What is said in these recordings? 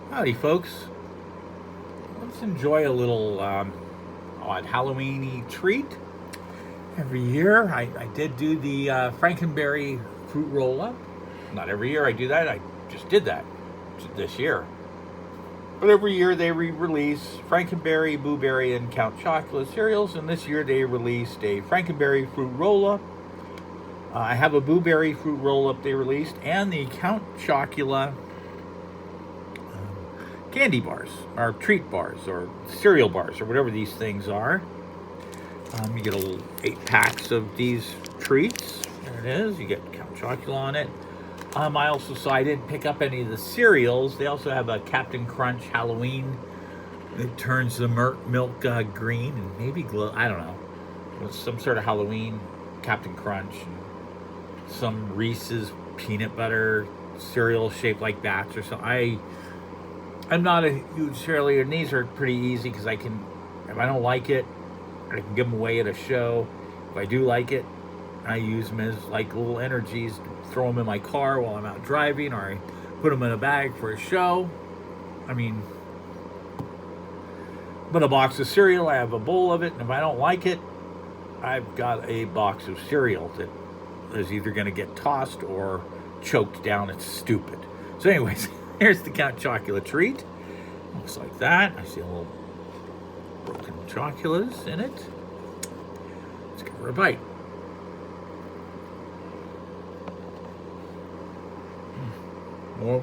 Howdy, folks. Let's enjoy a little odd Halloween-y treat. Every year, I did do the Frankenberry fruit roll-up. Not every year I do that. I just did that this year. But every year they re-release Frankenberry, Blueberry, and Count Chocula cereals, and this year they released a Frankenberry fruit roll-up. I have a Blueberry fruit roll-up they released, and the Count Chocula candy bars, or treat bars, or cereal bars, or whatever these things are. You get 8 packs of these treats. There it is. You get Count Chocula on it. I also, so I didn't pick up any of the cereals. They also have a Captain Crunch Halloween. It turns the milk green and maybe glow. I don't know. It's some sort of Halloween Captain Crunch. And some Reese's peanut butter cereal shaped like bats or something. I'm not a huge cereal eater, and these are pretty easy because I can, if I don't like it, I can give them away at a show. If I do like it, I use them as like little energies, throw them in my car while I'm out driving, or I put them in a bag for a show. I mean, but a box of cereal, I have a bowl of it, and if I don't like it, I've got a box of cereal that is either going to get tossed or choked down. It's stupid. So anyways, here's the Count Chocula treat. Looks like that. I see a little broken choculas in it. Let's give her a bite. My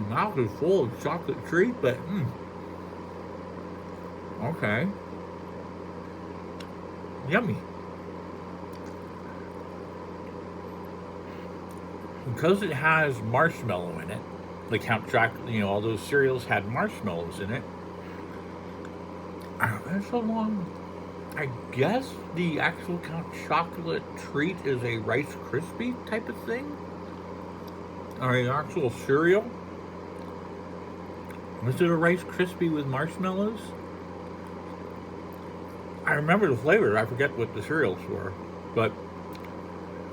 mouth is full of chocolate treat, but okay. Yummy. Because it has marshmallow in it, the Count Chocula, all those cereals had marshmallows in it. That's so long. I guess the actual Count Chocula treat is a Rice Krispie type of thing, or an actual cereal. Was it a Rice Krispie with marshmallows? I remember the flavor. I forget what the cereals were, but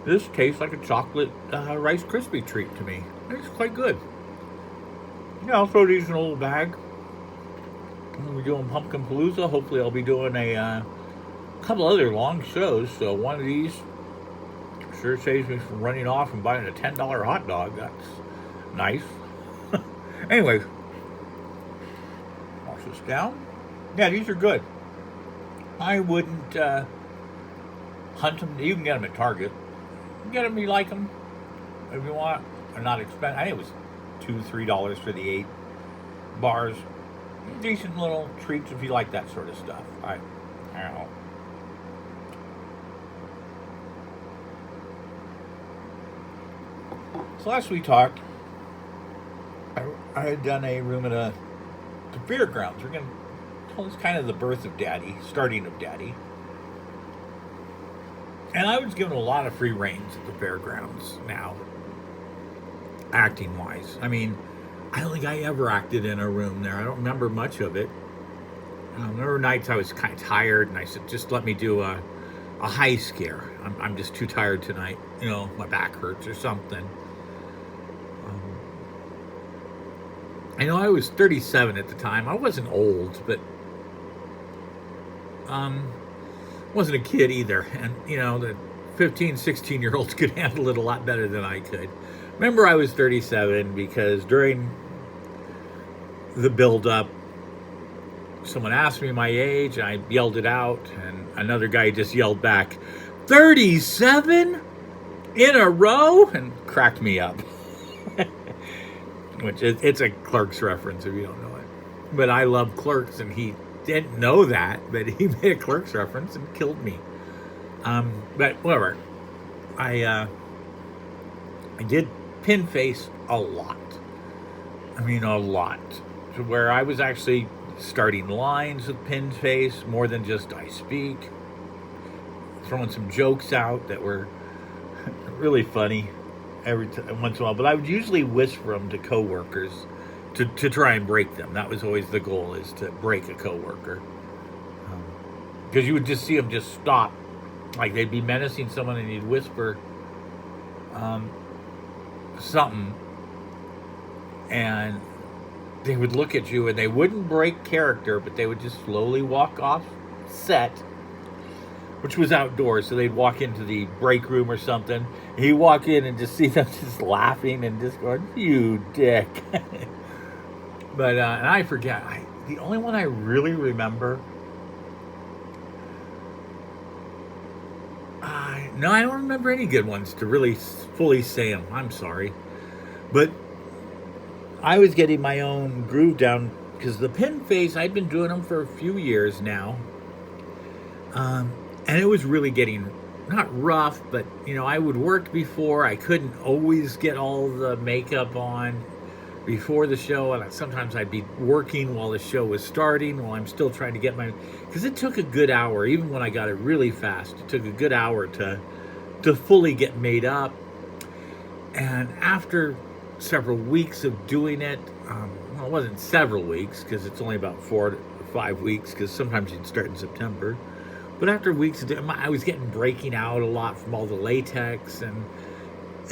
this tastes like a chocolate Rice Krispie treat to me. It's quite good. Yeah, I'll throw these in a little bag. We're doing Pumpkin Palooza. Hopefully, I'll be doing a couple other long shows. So one of these sure saves me from running off and buying a $10 hot dog. That's nice. Anyway, wash this down. Yeah, these are good. I wouldn't hunt them. You can get them at Target. Get them, you like them, if you want. They're not expensive. I think it was $2-3 for the 8 bars. Decent little treats if you like that sort of stuff. I don't know. So last we talked, I had done a room at the fairgrounds. We're going to tell us kind of the birth of Daddy, starting of Daddy. And I was given a lot of free reins at the fairgrounds now, acting wise. I mean, I don't think I ever acted in a room there. I don't remember much of it. There were nights I was kind of tired, and I said, just let me do a high scare. I'm just too tired tonight. My back hurts or something. I was 37 at the time. I wasn't old, but wasn't a kid either. And, the 15, 16-year-olds could handle it a lot better than I could. Remember, I was 37 because during the build-up, someone asked me my age, and I yelled it out, and another guy just yelled back, 37 in a row? And cracked me up. Which it's a Clerks reference if you don't know it. But I love Clerks, and he didn't know that, but he made a Clerks reference and killed me. But whatever. I did pin face a lot. I mean, a lot. To where I was actually starting lines with pin face more than just I speak. Throwing some jokes out that were really funny once in a while. But I would usually whisper them to coworkers to try and break them. That was always the goal, is to break a coworker. Because you would just see them just stop. Like they'd be menacing someone and you'd whisper something, and they would look at you and they wouldn't break character, but they would just slowly walk off set, which was outdoors. So they'd walk into the break room or something. And he'd walk in and just see them just laughing and just going, "You dick." But and I forget. The only one I really remember. No, I don't remember any good ones to really fully say them. I'm sorry, but I was getting my own groove down because the pin face, I'd been doing them for a few years now. And it was really getting not rough, but I would work before. I couldn't always get all the makeup on before the show, and sometimes I'd be working while the show was starting, while I'm still trying to get because it took a good hour. Even when I got it really fast, it took a good hour to fully get made up. And after several weeks of doing it, well, it wasn't several weeks because it's only about 4 to 5 weeks, because sometimes you'd start in September. But after weeks, I was getting breaking out a lot from all the latex, and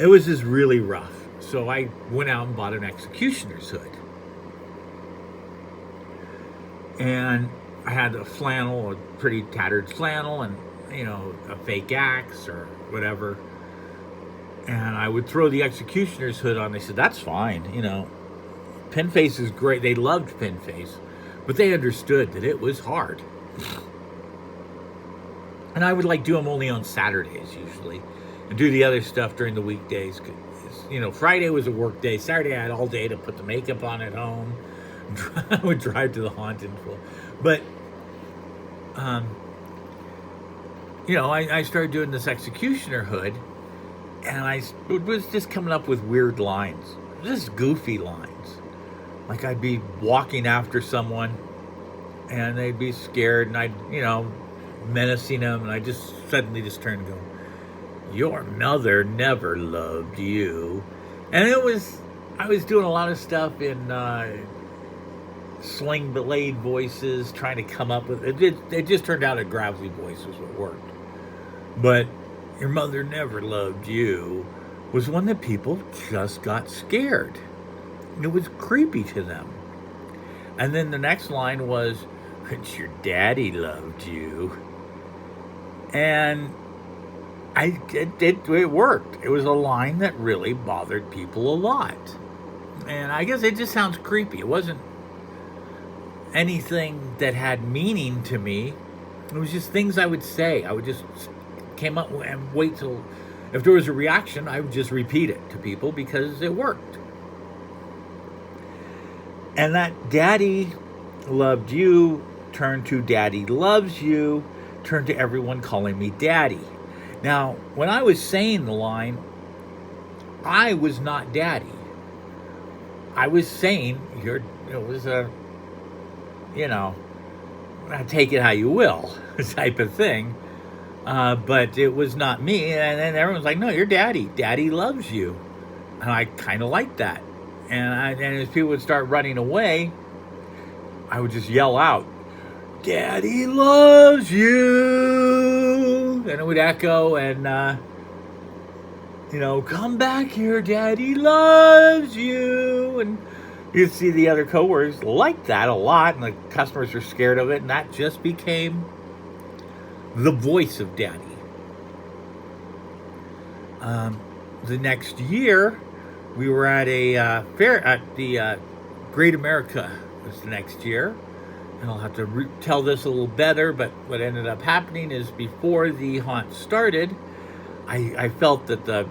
it was just really rough. So I went out and bought an executioner's hood. And I had a flannel, a pretty tattered flannel, and, a fake axe or whatever. And I would throw the executioner's hood on. They said, "That's fine. Pin face is great." They loved pin face, but they understood that it was hard. And I would do them only on Saturdays usually, and do the other stuff during the weekdays. Friday was a work day. Saturday I had all day to put the makeup on at home. I would drive to the haunted pool. But, I started doing this executioner hood, and I was just coming up with weird lines, just goofy lines. Like I'd be walking after someone, and they'd be scared, and I'd, menacing them, and I just suddenly just turn and go, "Your mother never loved you." And I was doing a lot of stuff in sling blade voices, trying to come up with it. It just turned out a gravelly voice was what worked. But "Your mother never loved you" was one that people just got scared. It was creepy to them. And then the next line was, "But your daddy loved you." And it worked. It was a line that really bothered people a lot. And I guess it just sounds creepy. It wasn't anything that had meaning to me. It was just things I would say. I would just came up and wait till, if there was a reaction, I would just repeat it to people because it worked. And that "daddy loved you" turned to "daddy loves you," turned to everyone calling me daddy. Now, when I was saying the line, I was not daddy. I was saying, it was take it how you will type of thing. But it was not me. And then everyone's like, "No, you're daddy. Daddy loves you." And I kind of liked that. And as people would start running away, I would just yell out, "Daddy loves you," and it would echo, and "Come back here, Daddy loves you." And you'd see the other coworkers like that a lot, and the customers were scared of it, and that just became the voice of Daddy. The next year, we were at a fair at the Great America. Was the next year. And I'll have to tell this a little better, but what ended up happening is before the haunt started, I felt that the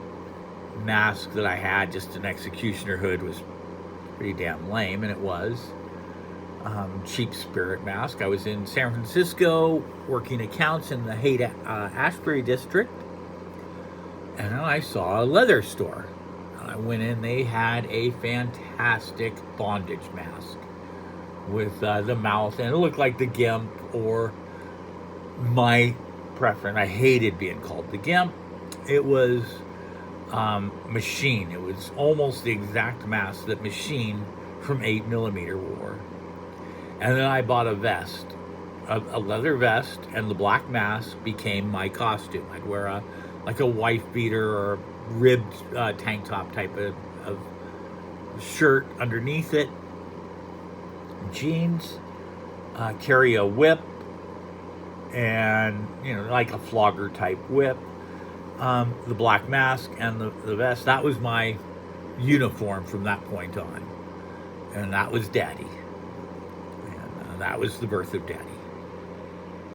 mask that I had, just an executioner hood, was pretty damn lame, and it was. Cheap spirit mask. I was in San Francisco working accounts in the Haight-Ashbury district, and I saw a leather store. I went in, they had a fantastic bondage mask with the mouth, and it looked like the Gimp, or my preference. I hated being called the Gimp. It was Machine. It was almost the exact mask that Machine from 8mm wore. And then I bought a vest, a leather vest, and the black mask became my costume. I'd wear a like a wife beater or ribbed tank top type of shirt underneath it, jeans, carry a whip, and like a flogger type whip, the black mask and the vest. That was my uniform from that point on, and that was Daddy, and that was the birth of Daddy.